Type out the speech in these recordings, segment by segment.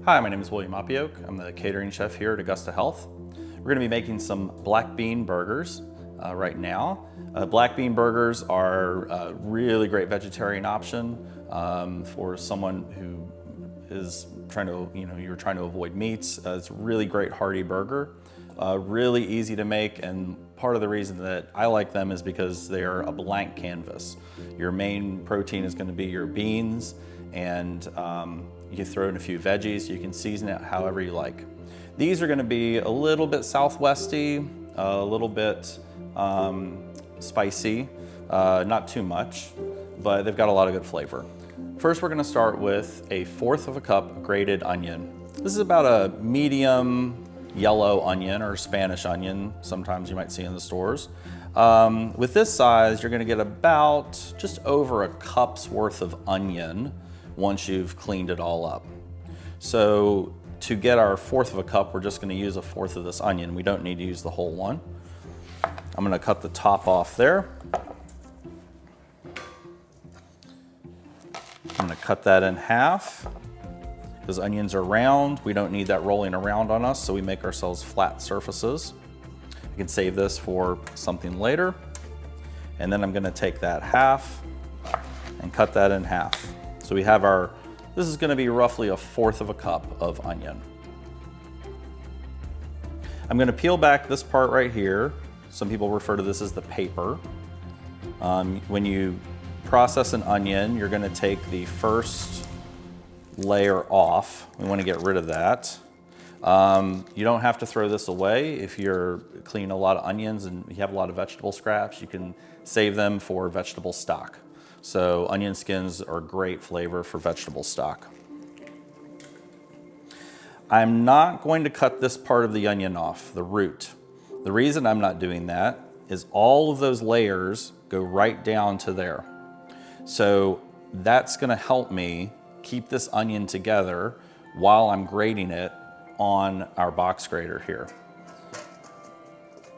Hi, my name is William Opioke. I'm the catering chef here at Augusta Health. We're going to be making some black bean burgers right now. Black bean burgers are a really great vegetarian option for someone who is trying to, you're trying to avoid meats. It's a really great hearty burger, really easy to make, and part of the reason that I like them is because they are a blank canvas. Your main protein is going to be your beans, and you can throw in a few veggies. You can season it however you like. These are going to be a little bit southwesty, a little bit spicy, not too much, but they've got a lot of good flavor. First, we're going to start with 1/4 cup grated onion. This is about a medium yellow onion or Spanish onion, sometimes you might see in the stores. With this size, you're going to get about just over a cup's worth of onion once you've cleaned it all up. So to get our 1/4 cup, we're just going to use 1/4 of this onion. We don't need to use the whole one. I'm going to cut the top off there. I'm going to cut that in half. Because onions are round, we don't need that rolling around on us, so we make ourselves flat surfaces. You can save this for something later. And then I'm going to take that half and cut that in half. So we have this is going to be roughly 1/4 cup of onion. I'm going to peel back this part right here. Some people refer to this as the paper. When you process an onion, you're going to take the first layer off. We want to get rid of that. You don't have to throw this away. If you're cleaning a lot of onions and you have a lot of vegetable scraps, you can save them for vegetable stock. So onion skins are great flavor for vegetable stock. I'm not going to cut this part of the onion off, the root. The reason I'm not doing that is all of those layers go right down to there. So that's going to help me keep this onion together while I'm grating it on our box grater here.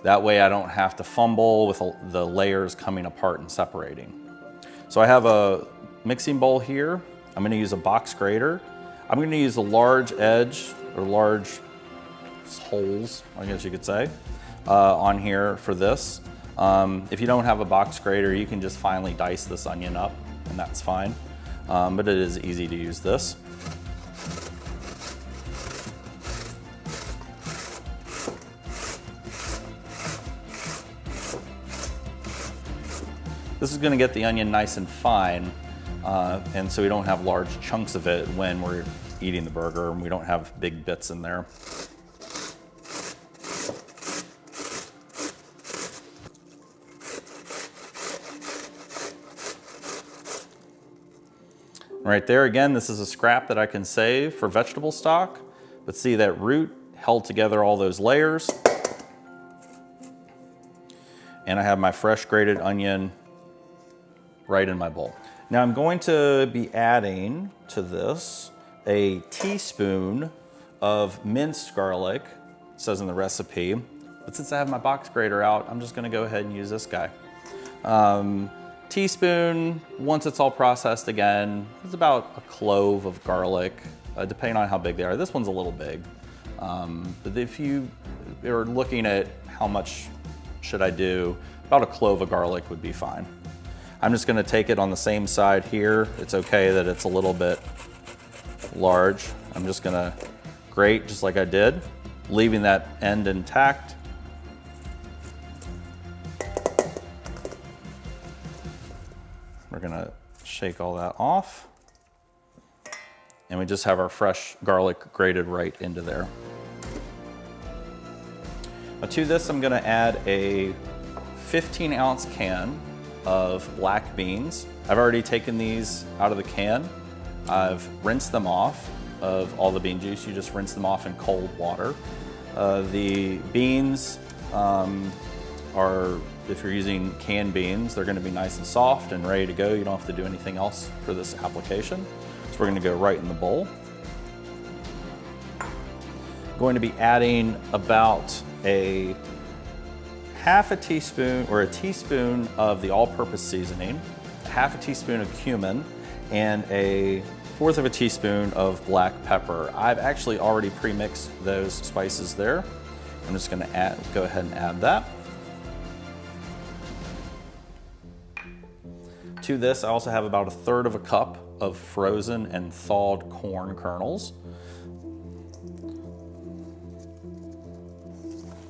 That way I don't have to fumble with the layers coming apart and separating. So I have a mixing bowl here. I'm going to use a box grater. I'm going to use a large edge or large holes, I guess you could say, on here for this. If you don't have a box grater, you can just finely dice this onion up, and that's fine. But it is easy to use this. This is going to get the onion nice and fine, and so we don't have large chunks of it when we're eating the burger, and we don't have big bits in there. Right there, again, this is a scrap that I can save for vegetable stock, but see that root held together all those layers. And I have my fresh grated onion right in my bowl. Now I'm going to be adding to this a teaspoon of minced garlic. It says in the recipe, but since I have my box grater out, I'm just gonna go ahead and use this guy. Teaspoon, once it's all processed again, it's about a clove of garlic, depending on how big they are. This one's a little big, but if you are looking at how much should I do, about a clove of garlic would be fine. I'm just gonna take it on the same side here. It's okay that it's a little bit large. I'm just gonna grate just like I did, leaving that end intact. We're gonna shake all that off. And we just have our fresh garlic grated right into there. Now to this, I'm gonna add a 15-ounce can of black beans. I've already taken these out of the can. I've rinsed them off of all the bean juice. You just rinse them off in cold water. The beans are, if you're using canned beans, they're gonna be nice and soft and ready to go. You don't have to do anything else for this application. So we're gonna go right in the bowl. Going to be adding about a half a teaspoon or a teaspoon of the all-purpose seasoning, half a teaspoon of cumin, and a 1/4 of a teaspoon of black pepper. I've actually already pre-mixed those spices there. I'm just gonna go ahead and add that. To this, I also have about 1/3 of a cup of frozen and thawed corn kernels.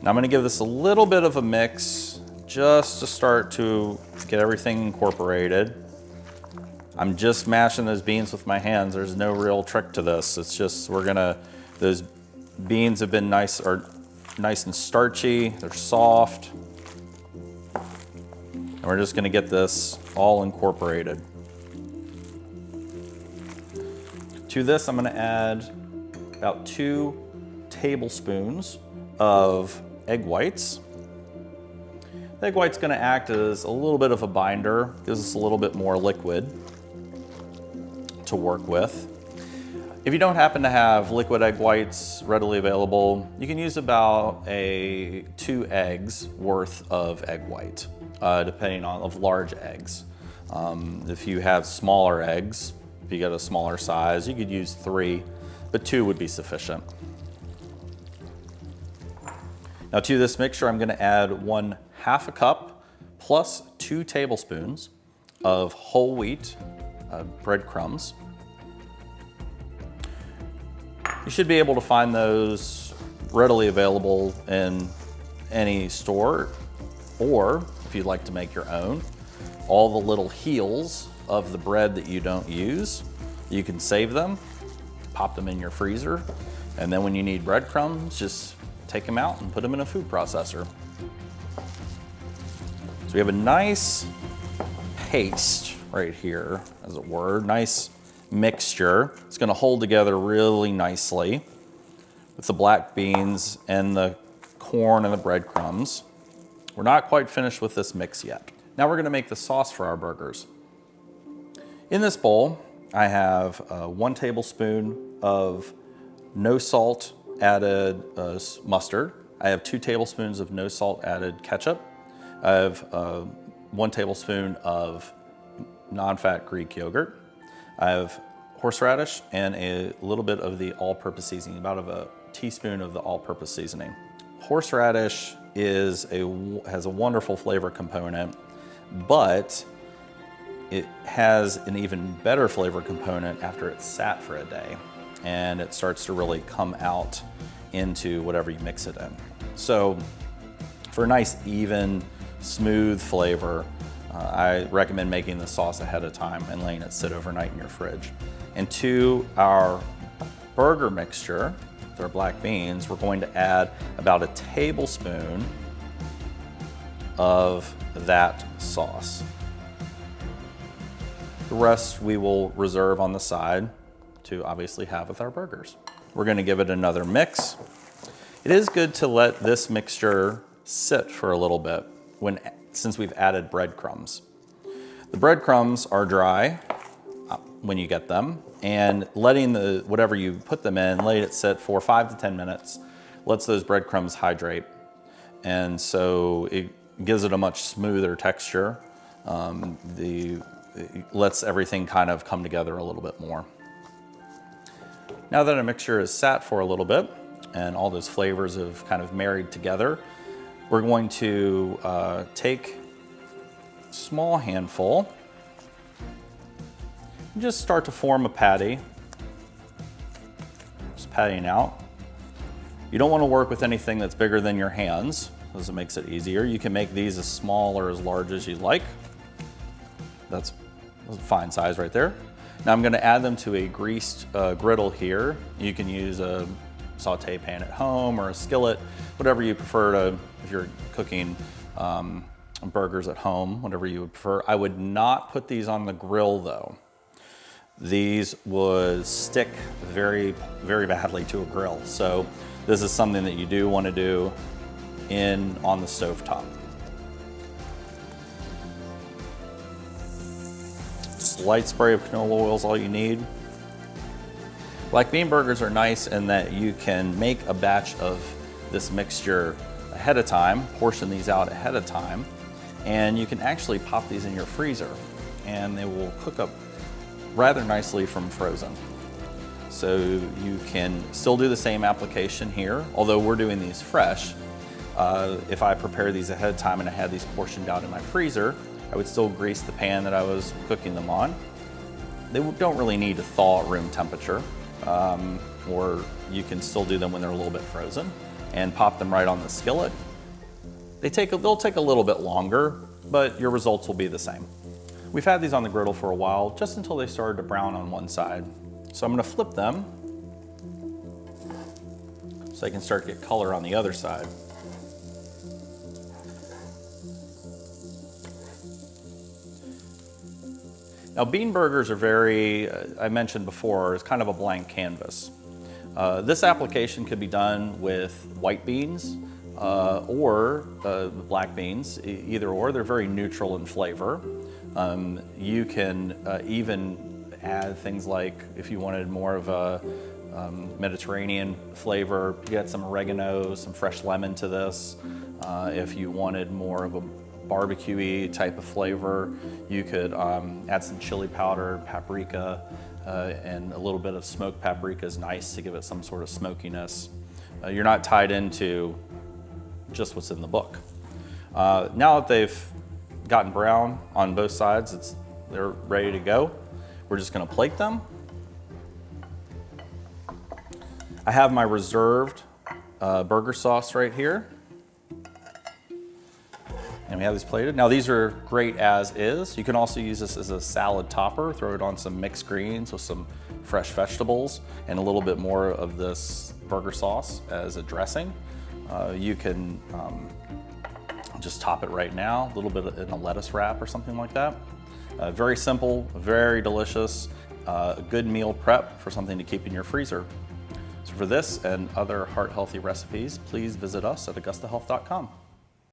Now I'm gonna give this a little bit of a mix just to start to get everything incorporated. I'm just mashing those beans with my hands. There's no real trick to this. It's just, those beans have been nice and starchy. They're soft. And we're just gonna get this all incorporated. To this, I'm gonna add about 2 tablespoons of egg whites. The egg white's gonna act as a little bit of a binder, gives us a little bit more liquid to work with. If you don't happen to have liquid egg whites readily available, you can use about 2 eggs worth of egg white, depending on large eggs. If you have smaller eggs, if you get a smaller size, you could use 3, but 2 would be sufficient. Now to this mixture, I'm gonna add 1/2 a cup plus 2 tablespoons of whole wheat breadcrumbs. You should be able to find those readily available in any store, or if you'd like to make your own. All the little heels of the bread that you don't use, you can save them, pop them in your freezer, and then when you need breadcrumbs, just take them out and put them in a food processor. So we have a nice paste right here, as it were, nice mixture. It's gonna hold together really nicely with the black beans and the corn and the breadcrumbs. We're not quite finished with this mix yet. Now we're gonna make the sauce for our burgers. In this bowl, I have 1 tablespoon of no salt added mustard. I have 2 tablespoons of no salt added ketchup. I have 1 tablespoon of non-fat Greek yogurt. I have horseradish and a little bit of the all-purpose seasoning, about a teaspoon of the all-purpose seasoning. Horseradish has a wonderful flavor component, but it has an even better flavor component after it's sat for a day, and it starts to really come out into whatever you mix it in. So for a nice, even, smooth flavor, I recommend making the sauce ahead of time and letting it sit overnight in your fridge. And to our burger mixture, with our black beans, we're going to add about a tablespoon of that sauce. The rest we will reserve on the side to obviously have with our burgers. We're gonna give it another mix. It is good to let this mixture sit for a little bit since we've added breadcrumbs. The breadcrumbs are dry when you get them, and letting whatever you put them in, let it sit for 5 to 10 minutes, lets those breadcrumbs hydrate. And so it gives it a much smoother texture. It lets everything kind of come together a little bit more. Now that a mixture is sat for a little bit and all those flavors have kind of married together, we're going to take a small handful and just start to form a patty. Just patting out. You don't want to work with anything that's bigger than your hands, because it makes it easier. You can make these as small or as large as you like. That's a fine size right there. Now I'm going to add them to a greased griddle here. You can use a saute pan at home or a skillet, whatever you prefer if you're cooking burgers at home, whatever you would prefer. I would not put these on the grill though. These would stick very, very badly to a grill. So this is something that you do want to do on the stovetop. Just a light spray of canola oil is all you need. Black bean burgers are nice in that you can make a batch of this mixture ahead of time, portion these out ahead of time, and you can actually pop these in your freezer and they will cook up rather nicely from frozen. So you can still do the same application here, although we're doing these fresh. If I prepare these ahead of time and I had these portioned out in my freezer, I would still grease the pan that I was cooking them on. They don't really need to thaw at room temperature, or you can still do them when they're a little bit frozen and pop them right on the skillet. They'll take a little bit longer, but your results will be the same. We've had these on the griddle for a while, just until they started to brown on one side. So I'm gonna flip them so they can start to get color on the other side. Now, bean burgers are very, I mentioned before, it's kind of a blank canvas. This application could be done with white beans or black beans, either or. They're very neutral in flavor. You can even add things like, if you wanted more of a Mediterranean flavor, you add some oregano, some fresh lemon to this. If you wanted more of a barbecue-y type of flavor, you could add some chili powder, paprika, and a little bit of smoked paprika is nice to give it some sort of smokiness. You're not tied into just what's in the book. Now that they've gotten brown on both sides, they're ready to go. We're just gonna plate them. I have my reserved burger sauce right here. And we have these plated. Now these are great as is. You can also use this as a salad topper, throw it on some mixed greens with some fresh vegetables and a little bit more of this burger sauce as a dressing. You can just top it right now, a little bit in a lettuce wrap or something like that. Very simple, very delicious, a good meal prep for something to keep in your freezer. So for this and other heart-healthy recipes, please visit us at AugustaHealth.com.